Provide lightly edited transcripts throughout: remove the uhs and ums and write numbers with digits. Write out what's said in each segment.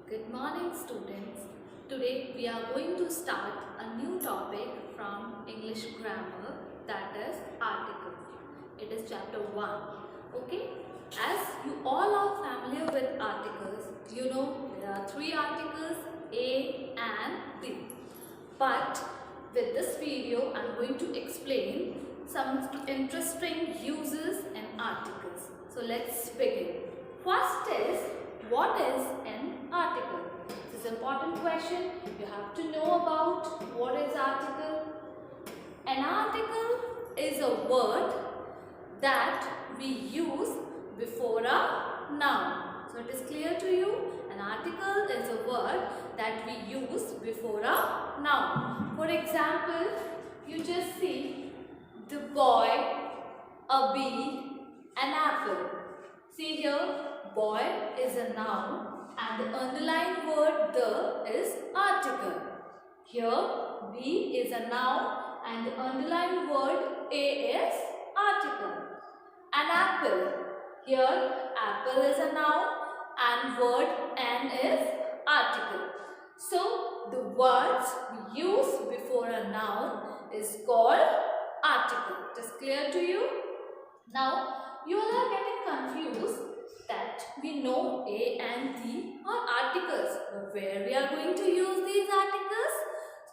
Good morning, students. Today we are going to start a new topic from English grammar, that is articles. It is chapter 1. Okay? As you all are familiar with articles, you know there are three articles, A and B. But with this video, I am going to explain some interesting uses and articles. So let's begin. First is, what is an article? This is an important question. You have to know about what is article. An article is a word that we use before a noun. So it is clear to you? An article is a word that we use before a noun. For example, you just see the boy, a bee, an apple. See here, boy is a noun and the underlined word the is article. Here, bee is a noun and the underlined word a is article. An apple. Here, apple is a noun and word an is article. So, the words we use before a noun is called article. It is clear to you? Now, you all are getting confused that we know A and D are articles. But where we are going to use these articles?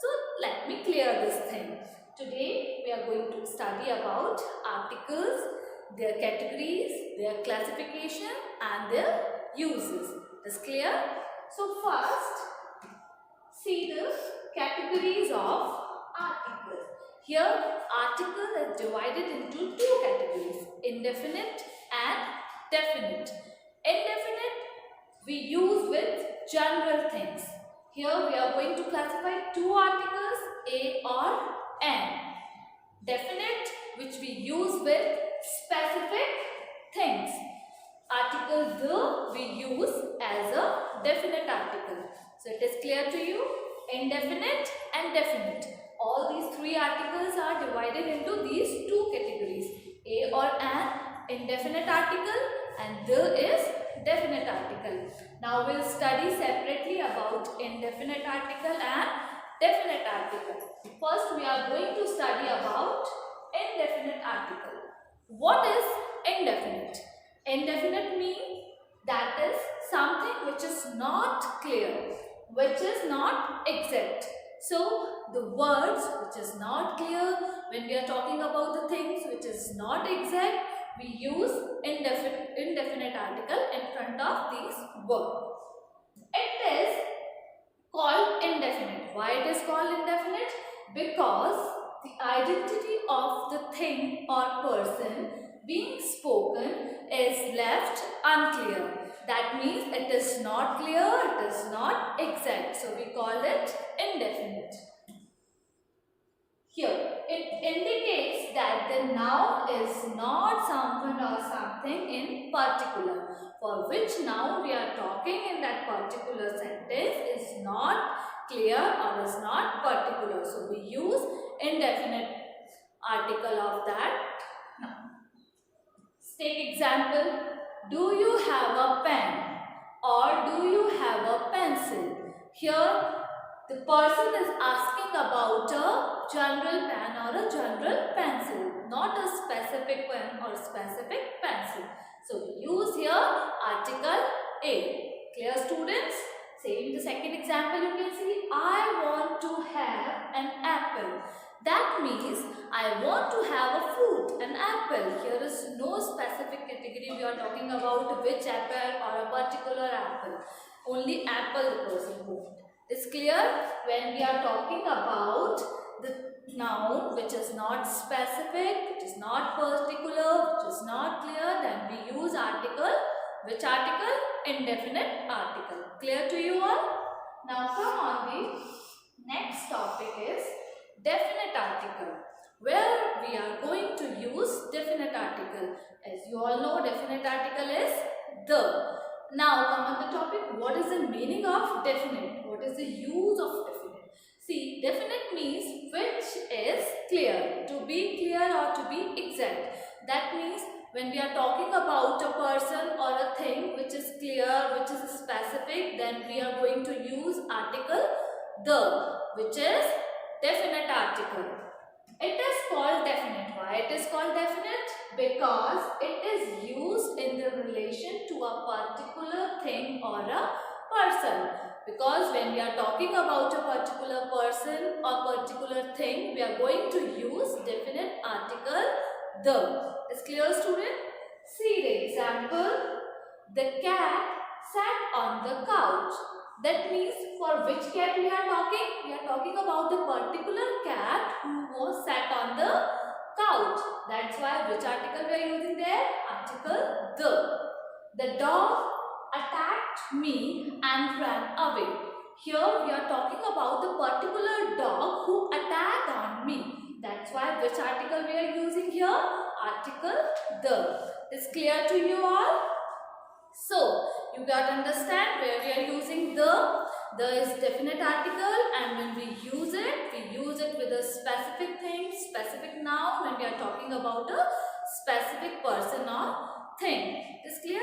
So, let me clear this thing. Today, we are going to study about articles, their categories, their classification and their uses. Is clear? So, first, see the categories of articles. Here, article is divided into two categories, indefinite and definite. Indefinite we use with general things. Here we are going to classify two articles, a or an. Definite, which we use with specific things. Article the we use as a definite article. So it is clear to you? Indefinite and definite. All these three articles are divided into these two categories. A or an, indefinite article, and the is definite article. Now we'll study separately about indefinite article and definite article. First we are going to study about indefinite article. What is indefinite? Indefinite means that is something which is not clear, which is not exact. So, the words which is not clear, when we are talking about the things which is not exact, we use indefinite article in front of these words. It is called indefinite. Why it is called indefinite? Because the identity of the thing or person being spoken is left unclear. That means it is not clear, it is not exact. So we call it indefinite. Here, it indicates that the noun is not someone or something in particular. For which noun we are talking in that particular sentence is not clear or is not particular. So we use indefinite article of that noun. Take example, do you have a pen or do you have a pencil? Here the person is asking about a general pen or a general pencil, not a specific pen or specific pencil. So we use here article A. Clear, students? Same the second example you can see, I want to have an apple. That means I want to have a fruit, an apple. Here is no specific category we are talking about which apple or a particular apple. Only apple the person wants. It's clear? When we are talking about the noun which is not specific, which is not particular, which is not clear, then we use article. Which article? Indefinite article. Clear to you all? Now come on, the next topic is definite article, where we are going to use definite article. As you all know, definite article is the. Now come on the topic, what is the meaning of definite? What is the use of definite? See, definite means which is clear, to be clear or to be exact. That means when we are talking about a person or a thing which is clear, which is specific, specific, then we are going to use article the, which is definite article. It is called definite. Why it is called definite? Because it is used in the relation to a particular thing or a person. Because when we are talking about a particular person or particular thing, we are going to use definite article the. Is clear, student? See the example. The cat sat on the couch. That means for which cat we are talking? We are talking about the particular cat who was sat on the couch. That's why which article we are using there? Article the. The dog attacked me and ran away. Here we are talking about the particular dog who attacked on me. That's why which article we are using here? Article the. Is clear to you all? So, you got to understand where we are using the. The is definite article, and when we use it with a specific thing, specific noun when we are talking about a specific person or thing. Is clear?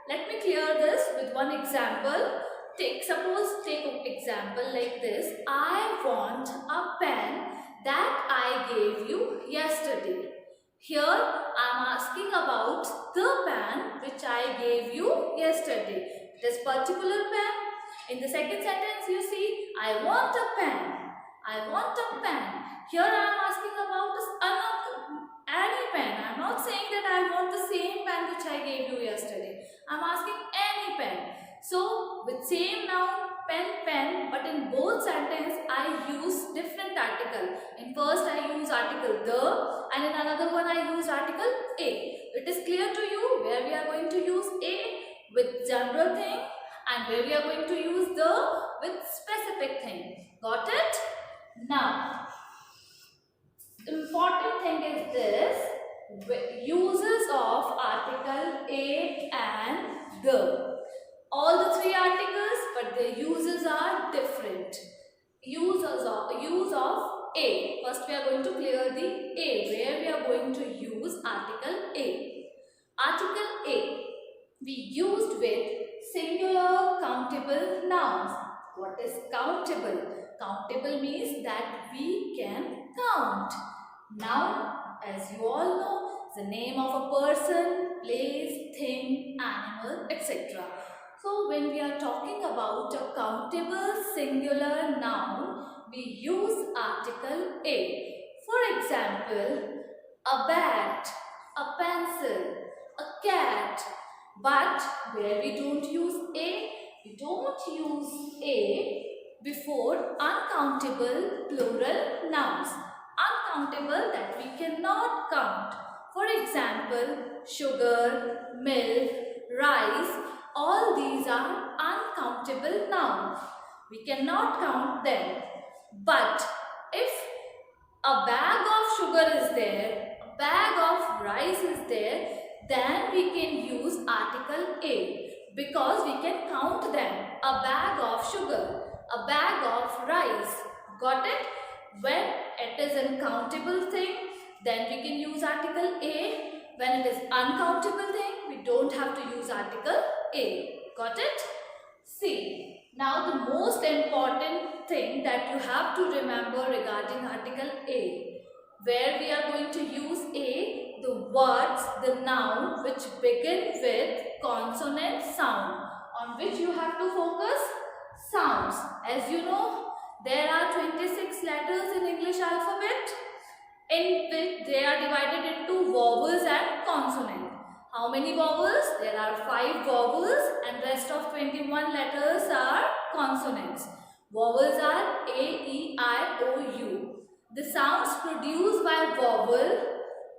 Let me clear this with one example. Take an example like this. I want a pen that I gave you yesterday. Here I am asking about the pen which I gave you yesterday. This particular pen. In the second sentence you see, I want a pen. I want a pen. Here I am asking about any pen. I am not saying that I want the same pen which I gave you yesterday. I am asking any pen. So with same noun, pen, but in both sentences I use different article. In first I use article the, and in another one I use article a. It is clear to you where we are going to use a with general thing and where we are going to use the with specific thing. Got it? Now, important thing is this, uses of article a and the. All the three articles, but their uses are different. Use of a. First we are going to clear the a, where we are going to use article a. Article a we used with singular countable nouns. What is countable? Countable means that we can count. Noun, as you all know, is the name of a person, place, thing, animal, etc. So when we are talking about a countable singular noun, we use article a. For example, a bat, a pencil, a cat. But where we don't use a, we don't use a before uncountable plural nouns. Uncountable that we cannot count. For example, sugar, milk, rice. All these are uncountable nouns. We cannot count them. But if a bag of sugar is there, a bag of rice is there, then we can use article a because we can count them. A bag of sugar, a bag of rice. Got it? When it is an countable thing, then we can use article a. When it is uncountable thing, we don't have to use article a. Got it? See, now the most important thing that you have to remember regarding article a, where we are going to use a, the words, the noun which begin with consonant sound. On which you have to focus? Sounds. As you know, there are 26 letters in English alphabet, in which they are divided into vowels and consonant. How many vowels? There are 5 vowels and rest of 21 letters are consonants. Vowels are A, E, I, O, U. The sounds produced by vowel,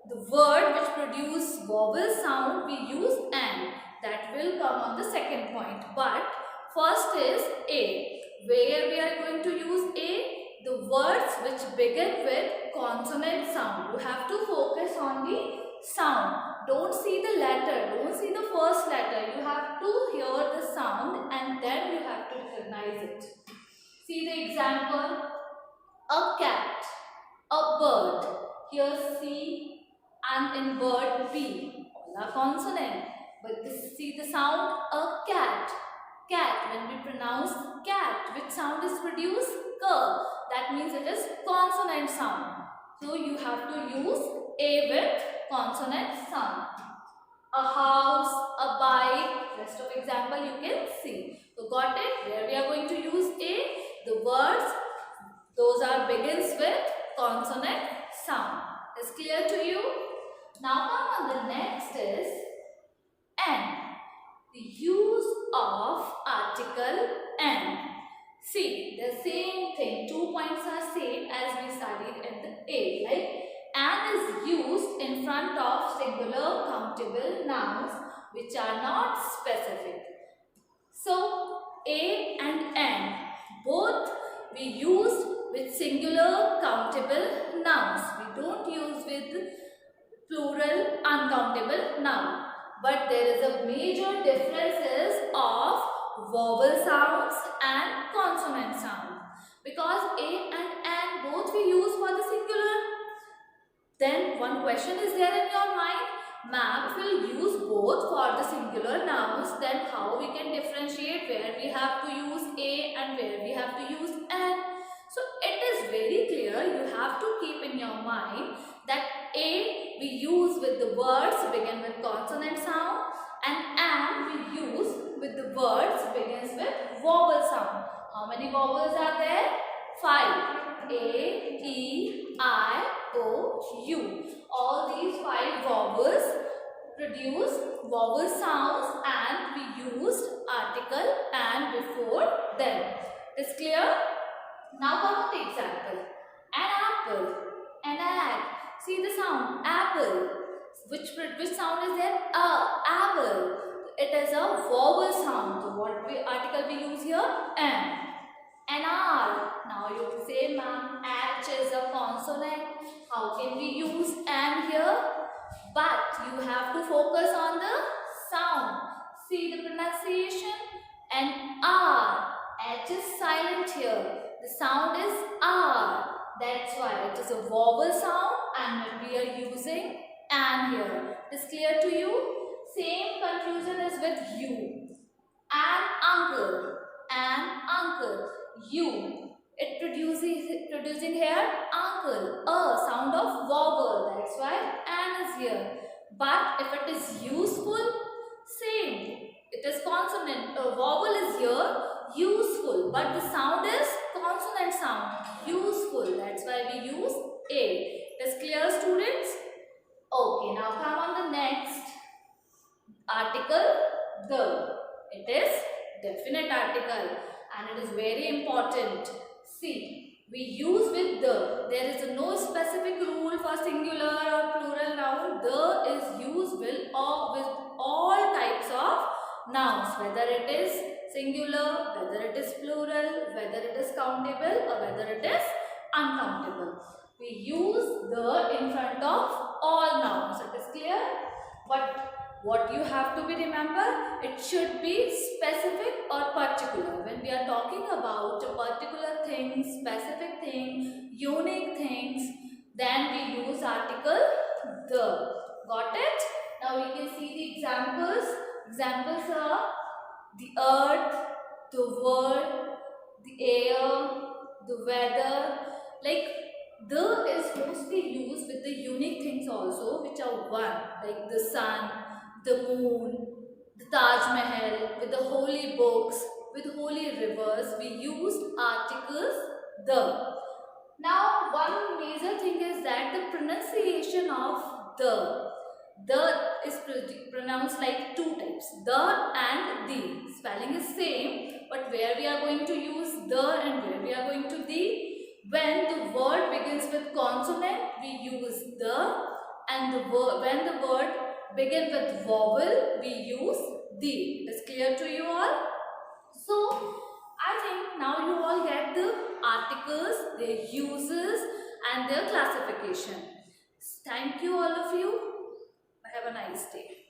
the word which produce vowel sound, we use an. That will come on the second point. But first is A. Where we are going to use A? The words which begin with consonant sound. You have to focus on the sound. Don't see the letter. Don't see the first letter. You have to hear the sound and then you have to recognize it. See the example. A cat. A bird. Here C and in bird B. All are consonant. But see the sound. A cat. Cat. When we pronounce cat, which sound is produced? K. That means it is consonant sound. So you have to use A with consonant sound. A house, a bike, rest of example you can see. So got it? Where we are going to use A? The words, those are begins with consonant sound. Is clear to you? Now come on, the next is N. The use of article N. See, the same thing. 2 points are same as we studied in the A. Like N is used in front of singular countable nouns which are not specific. So A and N both we used with singular countable nouns. We don't use with plural uncountable noun. But there is a major differences of vowel sounds and consonant sounds. Because A and N both we use for the singular. Then one question is there in your mind. Ma'am, if we'll use both for the singular nouns, then how we can differentiate where we have to use A and where we have to use N? So it is very clear. You have to keep in your mind that A we use with the words begin with consonant sound and N we use with the words begins with vowel sound. How many vowels are there? 5. A, E, I, O, U. All these 5 vowels produce vowel sounds and we used article and before them. Is clear? Now come to the example. An apple, an egg. See the sound, apple. Which sound is there? Apple. It is a vowel sound. So what article we use here? N. An R. Now you will say, ma'am, H is a consonant. How can we use N here? But you have to focus on the sound. See the pronunciation? An R. H is silent here. The sound is R. That's why it is a vowel sound and we are using N here. Is clear to you? Same confusion is with U. An uncle. An uncle. U. It producing here uncle. A sound of vowel. That's why N is here. But if it is useful, same. It is consonant. A vowel is here. Useful. But the sound is consonant sound. Useful. That's why we use A. It is clear, students? Okay. Now come on the next article. The. It is definite article. And it is very important. See, we use with the. There is no specific rule for singular or plural noun. The is used with all types of nouns. Whether it is singular, whether it is plural, whether it is countable or whether it is uncountable. We use the in front of all nouns. It is clear? But what you have to be remember, it should be specific or particular. When we are talking about a particular thing, specific thing, unique things, then we use article the. Got it? Now we can see the examples. Examples are the earth, the world, the air, the weather. Like the is mostly used with the unique things also, which are one, like the sun, the moon, the Taj Mahal, with the holy books, with holy rivers, we use articles the. Now one major thing is that the pronunciation of the is pronounced like 2 types, the and the. Spelling is same, but where we are going to use the and where we are going to the. When the word begins with consonant, we use the, and when the word begin with vowel, we use the. Is clear to you all? So, I think now you all get the articles, their uses and their classification. Thank you all of you. Have a nice day.